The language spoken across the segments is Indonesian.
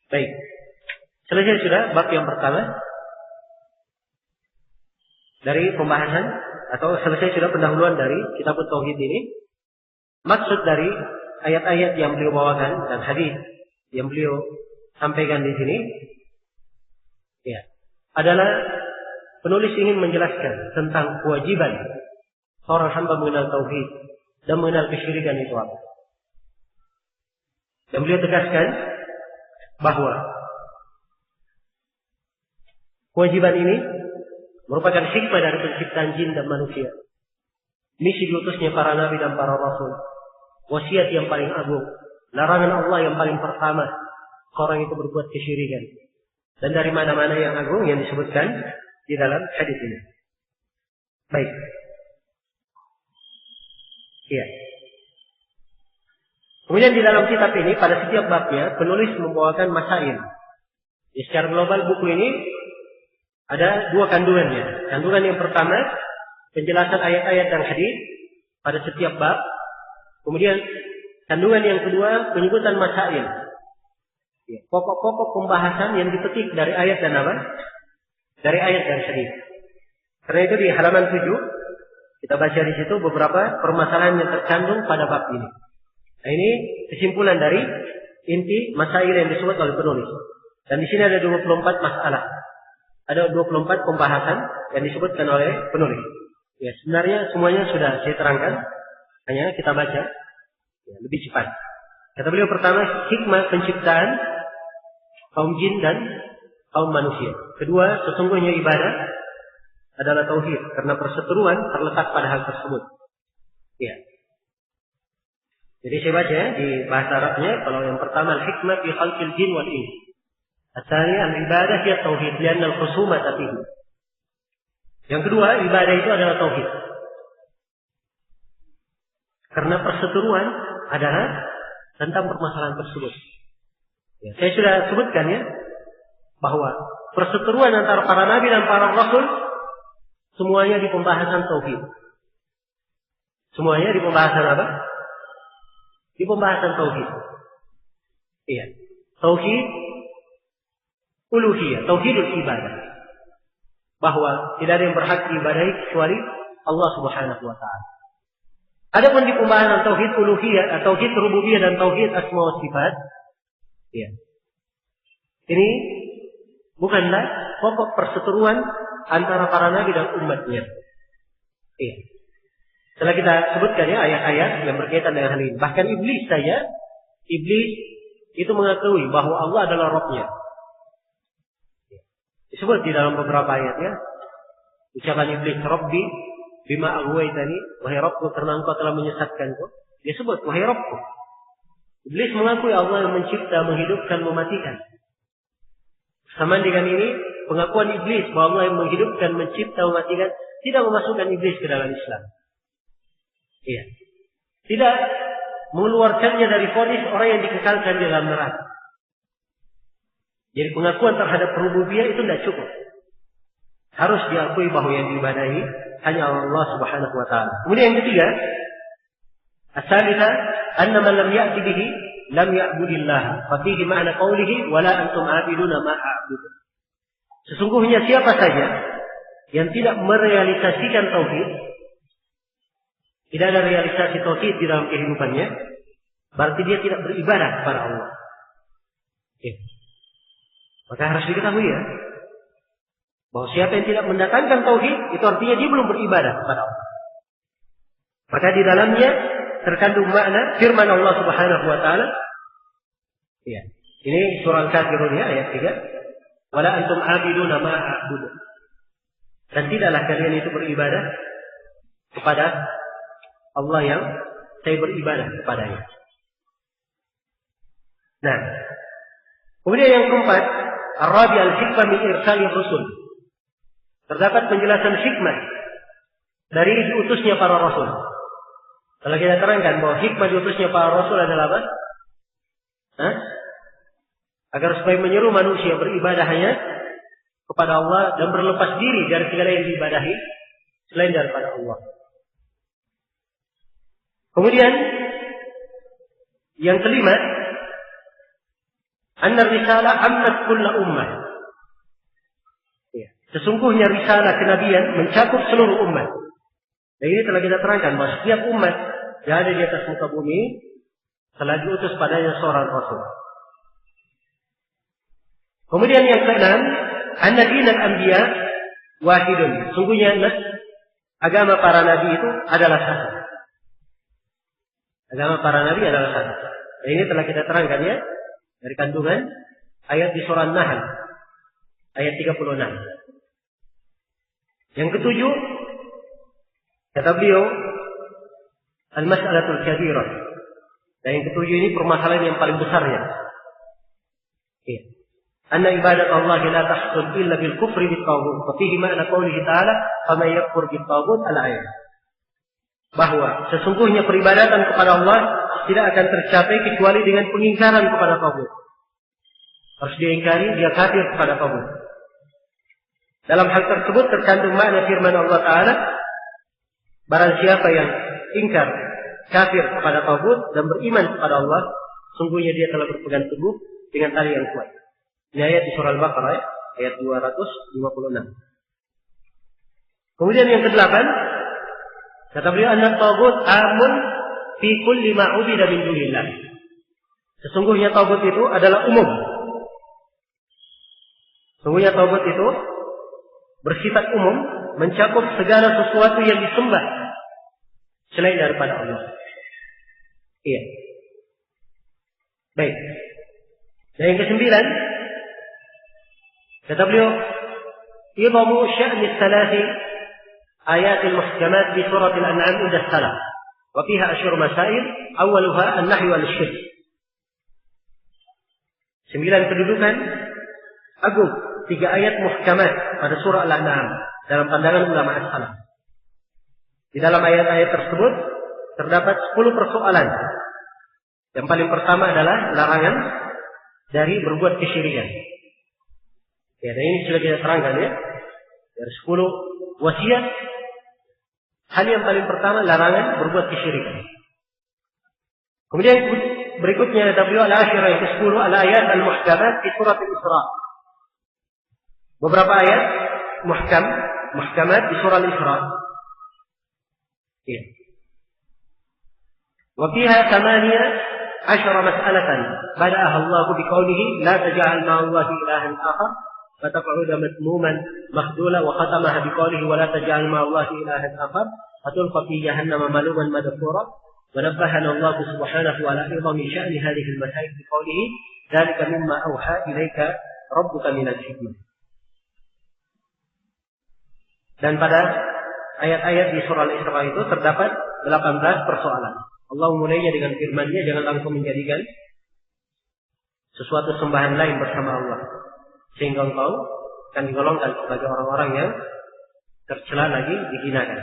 Baik. Selesai sudah bab yang pertama dari pembahasan, atau selesai sudah pendahuluan dari kitab tauhid ini. Maksud dari ayat-ayat yang beliau bawakan dan hadis yang beliau sampaikan di sini, ya, adalah penulis ingin menjelaskan tentang kewajiban seorang hamba mengenal tauhid dan mengenal kesyirikan itu apa. Dan beliau tegaskan bahwa kewajiban ini merupakan hikmah dari penciptaan jin dan manusia. Misi diutusnya para nabi dan para rasul. Wasiat yang paling agung. Larangan Allah yang paling pertama. Orang itu berbuat kesyirikan. Dan dari mana-mana yang agung yang disebutkan di dalam hadis ini. Baik. Iya. Kemudian di dalam kitab ini, pada setiap babnya, penulis membawakan masail. Secara global buku ini ada dua kandungannya. Kandungan yang pertama, penjelasan ayat-ayat dan hadis pada setiap bab. Kemudian kandungan yang kedua, penyebutan masail. Pokok-pokok pembahasan yang dipetik dari ayat dan apa? Dari ayat dan hadis. Karena itu di halaman 7 kita baca di situ beberapa permasalahan yang terkandung pada bab ini. Nah, ini kesimpulan dari inti masail yang disebut oleh penulis. Dan di sini ada 24 masalah. Ada 24 pembahasan yang disebutkan oleh penulis. Ya, sebenarnya semuanya sudah saya terangkan. Hanya kita baca ya, lebih cepat. Kata beliau pertama, hikmah penciptaan kaum jin dan kaum manusia. Kedua, sesungguhnya ibadah adalah tauhid, karena perseteruan terletak pada hal tersebut. Ya. Jadi saya baca ya, di bahasa Arabnya, kalau yang pertama al-hikmah fi khalqil jin wal ins. Asal al-ibadah ya tauhid, lian al-khusumat fihi. Yang kedua, ibadah itu adalah tauhid. Karena perseteruan adalah tentang permasalahan tersebut. Ya, saya sudah sebutkan ya, bahwa perseteruan antara para nabi dan para rasul semuanya di pembahasan tauhid. Semuanya di pembahasan apa? Di pembahasan tauhid. Iya. Tauhid uluhiyah, tauhidul ibadah. Bahwa tidak ada yang berhak diibadahi kecuali Allah Subhanahu wa taala. Adapun di pembahasan tauhid uluhiyah, tauhid rububiyah dan tauhid asma wa sifat, ya. Ini bukanlah pokok perseteruan antara para nabi dan umatnya. Iya. Setelah kita sebutkan ya ayat-ayat yang berkaitan dengan hal ini. Bahkan iblis saja, iblis itu mengakui bahwa Allah adalah Rabb-nya. Disebut di dalam beberapa ayat ya. Ucapan iblis, Rabbi bima aghwaytani, wahai Rabbku karena engkau telah menyesatkanku. Dia sebut wahai Rabbku. Iblis mengakui Allah yang mencipta, menghidupkan, mematikan. Sama dengan ini, pengakuan iblis bahwa Allah yang menghidupkan, mencipta, mematikan tidak memasukkan iblis ke dalam Islam. Iya. Tidak mengeluarkannya dari vonis orang yang dikekalkan di dalam neraka. Jadi pengakuan terhadap rububiyah itu tidak cukup. Harus diakui bahwa yang diibadahi hanya Allah Subhanahu wa taala. Kemudian yang ketiga, as-salisa anna man lam ya'ti bihi lam ya'budillah. Fa fihi ma'na qawlihi wala antum 'abiduna ma a'budu. Sesungguhnya siapa saja yang tidak merealisasikan tauhid, tidak ada realisasi tauhid di dalam kehidupannya, berarti dia tidak beribadah kepada Allah. Maka harus diketahui ya, bahwa siapa yang tidak mendatangkan tauhid, itu artinya dia belum beribadah kepada Allah. Maka di dalamnya terkandung makna firman Allah Subhanahu wa taala. Ya. Ini surah Al-Kafirun ya, ayat 3. Wala antum 'abiduna ma a'budu. Dan tidaklah kalian itu beribadah kepada Allah yang saya beribadah kepadanya. Nah, kemudian yang keempat, ar-rabi' al-hikmah min irsalir rusul. Terdapat penjelasan hikmah dari diutusnya para rasul. Kalau kita terangkan bahwa hikmah diutusnya para rasul adalah apa? Agar supaya menyeru manusia beribadah hanya kepada Allah dan berlepas diri dari segala yang diibadahi selain daripada Allah. Kemudian yang kelima, Anna risalah ammat kulla ummah. Ya. Sesungguhnya risalah kenabian mencakup seluruh umat. Dan ini telah kita terangkan bahwa setiap umat yang ada di atas muka bumi telah diutus padanya seorang rasul. Kemudian yang keenam, anna dinal anbiya wahidun. Sungguhnya agama para nabi itu adalah satu. Agama para nabi adalah satu. Dan ini telah kita terangkan ya dari kandungan ayat di surah An-Nahl ayat 36. Yang ketujuh, kata beliau, al-mas'alatul kabirah. Dan yang ketujuh ini permasalahan yang paling besarnya. Iya. Anna ibadat Allah la tahsul illa bil kufri bit taghut. Fa fihi ma'na qoulihi ta'ala, "Faman yakfur bit taghut" al-ayat. Bahwa sesungguhnya peribadatan kepada Allah tidak akan tercapai kecuali dengan pengingkaran kepada taghut. Harus diingkari, dia kafir kepada taghut. Dalam hal tersebut terkandung makna firman Allah Ta'ala, barang siapa yang ingkar, kafir kepada taghut dan beriman kepada Allah, sungguhnya dia telah berpegang teguh dengan tali yang kuat. Ini ayat di surah Al-Baqarah ayat 256. Kemudian yang ke-8, kata beliau, anna taghut amun fi kulli ma ubida min dunillah. Sesungguhnya taghut itu adalah umum. Sesungguhnya taghut itu bersifat umum, mencakup segala sesuatu yang disembah selain daripada Allah. Iya. Baik. Dan yang ke-9, kata beliau, idhamu sya'ni salati ayatil muhkamat di surat Al-An'am inda salam. Wa fiha asyur masail, awaluha an-nahy wal syirk. 9 kedudukan agung 3 ayat muhkamat pada surah Al-An'am dalam pandangan ulama as-salaf. Di dalam ayat-ayat tersebut terdapat 10 persoalan. Yang paling pertama adalah larangan dari berbuat kesyirikan. Ya, dan ini sudah kita terangkan ya. Dari 10 wasiat, hal yang paling pertama larangan berbuat kesyirikan. Kemudian berikutnya kata beliau al-asyirah yang ke-10 al-ayat al-muhkamat di surat Al-Isra. Beberapa ayat muhkamat di surah Al-Isra. Ya. Wa fiha 18 mas'alatan bada'aha Allah biqaulihi la taj'al ma'allahi ilahan akhar فتقعد مذموما مخذولا وختمها بقوله ولا تجعل مع الله إلها آخر فتلقى في جهنم ملوما مدحورا ونبهنا الله سبحانه على عظم شأن هذه المسائل بقوله ذلك مما أوحى إليك ربك من الحكمة. Dan pada ayat-ayat di surah Al-Isra itu terdapat 18 persoalan. Allah memulainya dengan firman-Nya, janganlah engkau menjadikan sesuatu sembahan lain bersama Allah, sehingga engkau akan digolongkan sebagai orang-orang yang tercela lagi dihinakan.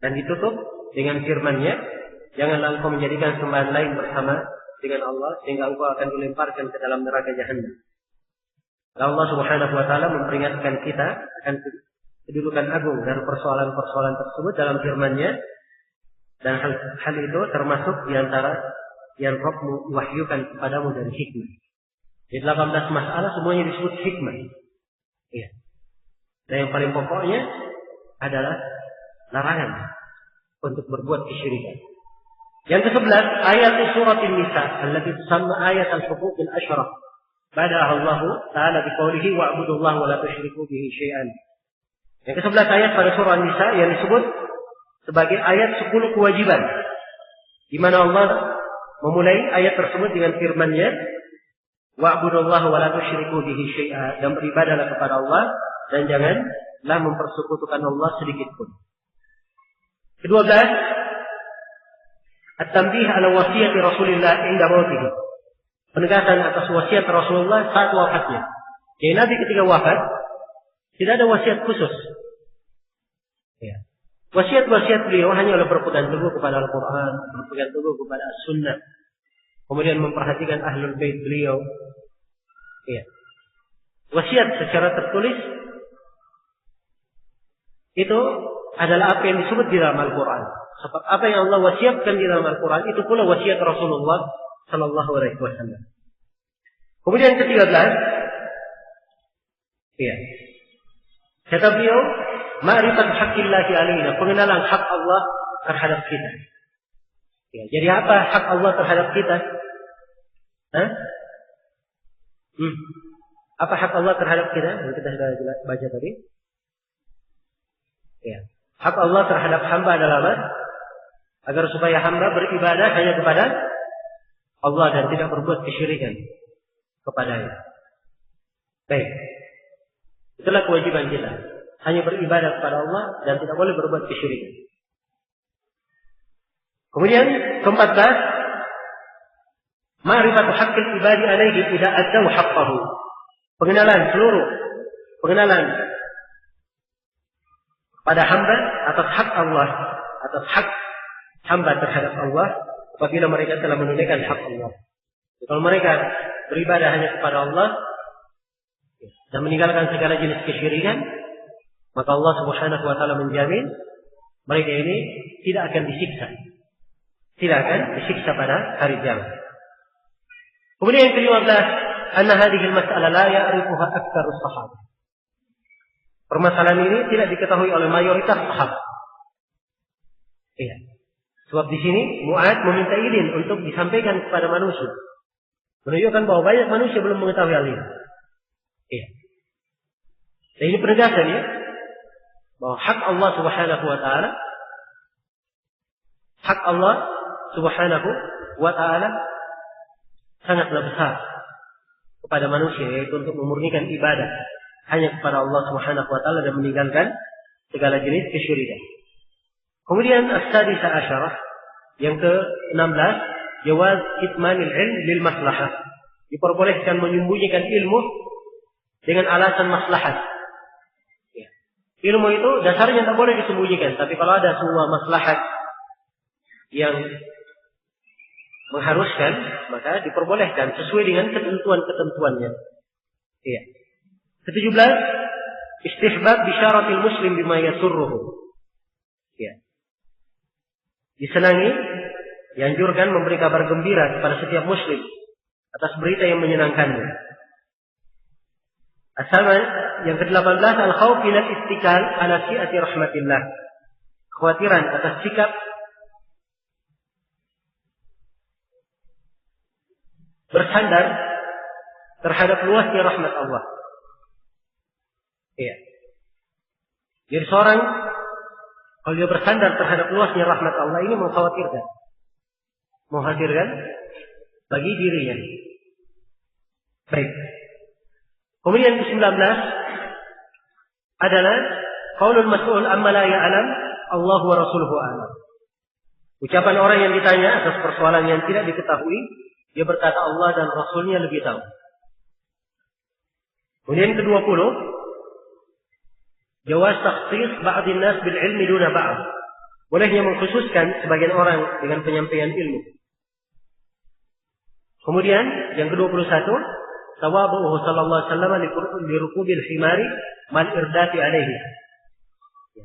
Dan ditutup dengan firman-Nya, janganlah engkau menjadikan sembahan lain bersama dengan Allah, sehingga engkau akan dilemparkan ke dalam neraka Jahannam. Allah Subhanahu wa taala memperingatkan kita akan kedudukan agung dari persoalan-persoalan tersebut dalam firman-Nya, dan hal itu termasuk di antara yang Rabb-Mu wahyukan kepadamu dari hikmah. Di 18 masalah semuanya disebut hikmah. Iya. Dan yang paling pokoknya adalah larangan untuk berbuat kesyirikan. Yang ke-11 ayat surat An-Nisa allati tusamma ayat al-huquq al-ashraf. Bada'a Allah Ta'ala biqaulihi wa'budullaha wa la tusyriku bihi syai'an. Yang ke-11 ayat pada surah An-Nisa yang disebut sebagai ayat 10 kewajiban, di mana Allah memulai ayat tersebut dengan firman-Nya wa'budullaha wa la tusyriku bihi syai'a, dan beribadahlah kepada Allah dan janganlah mempersekutukan Allah sedikit pun. Ke-12 at-tanbih ala wasiyati Rasulillah inda mautihi, penegasan atas wasiat Rasulullah saat wafatnya. Jadi Nabi ketika wafat tidak ada wasiat khusus. Ya. Wasiat-wasiat beliau hanya berpegang teguh kepada Al-Quran, berpegang teguh kepada As-Sunnah, kemudian memperhatikan Ahlul Bait beliau. Ya. Wasiat secara tertulis itu adalah apa yang disebut di dalam Al-Quran. Sebab apa yang Allah wasiatkan di dalam Al-Quran itu pula wasiat Rasulullah Sallallahu Alaihi Wasallam. Kemudian ke-13, ya. Kata beliau, ma'rifat haqqillahi alaina, pengenalan hak Allah terhadap kita. Ya, jadi apa hak Allah terhadap kita? Apa hak Allah terhadap kita? Yang kita sudah baca tadi. Ya. Hak Allah terhadap hamba adalah apa? Agar supaya hamba beribadah hanya kepada Allah dan tidak berbuat kesyirikan kepadanya. Baik. Itulah kewajiban kita. Hanya beribadah kepada Allah dan tidak boleh berbuat kesyirikan. Kemudian ke-14, ma'rifatu haqqil ibadi alaihi idza addaw haqqahu. Pengenalan pada hamba atas hak Allah, atas hak hamba terhadap Allah apabila mereka telah menunaikan hak Allah. Kalau mereka beribadah hanya kepada Allah dan meninggalkan segala jenis kesyirikan, maka Allah Subhanahu wa taala menjamin mereka ini tidak akan disiksa. Tidak akan disiksa pada hari kiamat. Kemudian yang ke-15, anna hadhihi al-mas'alah la ya'rifuha aktsarus sahabah. Permasalahan ini tidak diketahui oleh mayoritas sahabat. Iya. Sebab di sini Mu'adz meminta izin untuk disampaikan kepada manusia. Menunjukkan bahwa banyak manusia belum mengetahui hal ini. Iya. Dan ini penegasan ya, bahwa hak Allah Subhanahu wa taala, hak Allah Subhanahu wa taala sangatlah besar kepada manusia, yaitu untuk memurnikan ibadah hanya kepada Allah Subhanahu wa taala dan meninggalkan segala jenis kesyirikan. Kemudian as-sadisa asyarah, yang ke-16, jawaz kitmanil ilm lil maslahah. Diperbolehkan menyembunyikan ilmu dengan alasan maslahat. Ya. Ilmu itu dasarnya tidak boleh disembunyikan, tapi kalau ada sebuah maslahat yang mengharuskan, maka diperbolehkan sesuai dengan ketentuan-ketentuannya. Iya. Ke-17, istihbab bisyaratil muslim bima yasurruhu. Ya. Disenangi, dianjurkan memberi kabar gembira kepada setiap muslim atas berita yang menyenangkannya. Asal yang ke-18, al-khawf ila istikal ala si'ati rahmatillah. Kekhawatiran atas sikap bersandar terhadap luasnya rahmat Allah. Iya. Jadi seorang kalau dia bersandar terhadap luasnya rahmat Allah ini mengkhawatirkan bagi dirinya. Baik. Kemudian ke-19 adalah qaulul mas'ul amma la ya'lam Allah wa rasuluhu a'lam. Ucapan orang yang ditanya atas persoalan yang tidak diketahui, dia berkata Allah dan Rasulnya lebih tahu. Kemudian ke-20, jawaz takhsis ba'dhin nas bil ilmi duna ba'd. Bolehnya mengkhususkan sebagian orang dengan penyampaian ilmu. Kemudian yang ke-21, tawadhu'uhu sallallahu alaihi wasallam li rukubil himari mal irdati alaihi.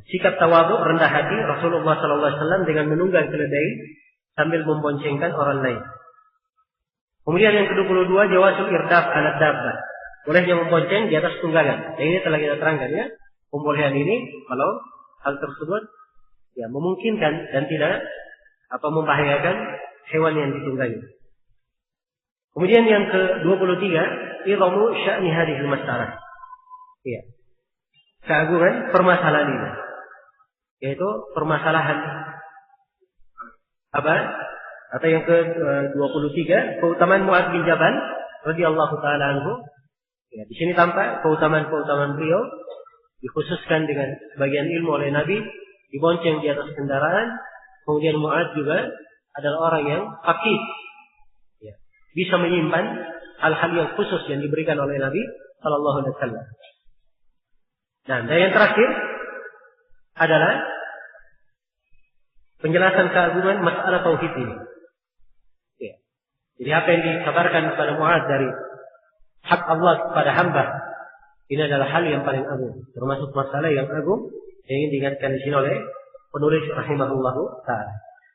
Sikap tawadhu, rendah hati Rasulullah sallallahu alaihi wasallam dengan menunggang keledai sambil memboncengkan orang lain. Kemudian yang ke-22, jawazul irdaf ala dabbah. Bolehnya membonceng di atas tunggangan. Ini telah kita terangkan ya. Pembolehan ini kalau hal tersebut ya memungkinkan dan tidak membahayakan hewan yang ditunggangi. Kemudian yang ke-23, idhamu sya'ni hadhil masalah. Iya. Keagungan permasalahan ini. Yaitu permasalahan apa? Atau yang ke-23, keutamaan Mu'adz bin Jabal radhiyallahu taala anhu. Ya, di sini tampak keutamaan beliau dikhususkan dengan sebagian ilmu oleh Nabi, dibonceng di atas kendaraan. Kemudian Mu'adz juga adalah orang yang faqih. Ya, bisa menyimpan hal-hal yang khusus yang diberikan oleh Nabi sallallahu alaihi wasallam. Nah, dan yang terakhir adalah penjelasan keagungan masalah tauhid ini. Ya. Jadi apa yang dikabarkan kepada Mu'adz dari hak Allah kepada hamba, ini adalah hal yang paling agung, termasuk masalah yang agung yang ingin diingatkan di sini oleh penulis rahimahullahu taala.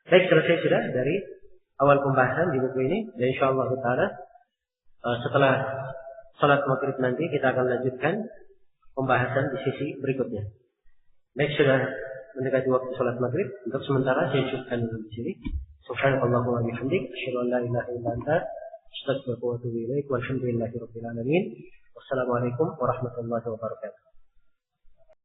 Baik, selesai sudah dari awal pembahasan di buku ini, dan insyaallah taala setelah salat maghrib nanti kita akan lanjutkan pembahasan di sisi berikutnya. Baik, sudah mendekati waktu salat maghrib. Untuk sementara saya cukupkan dulu di sini. Subhanallahu wa bihamdik, asyhadu an la ilaha illa anta, astaghfiruka wa atubu ilaik. Walhamdulillahirabbil alamin. Wassalamualaikum warahmatullahi wabarakatuh.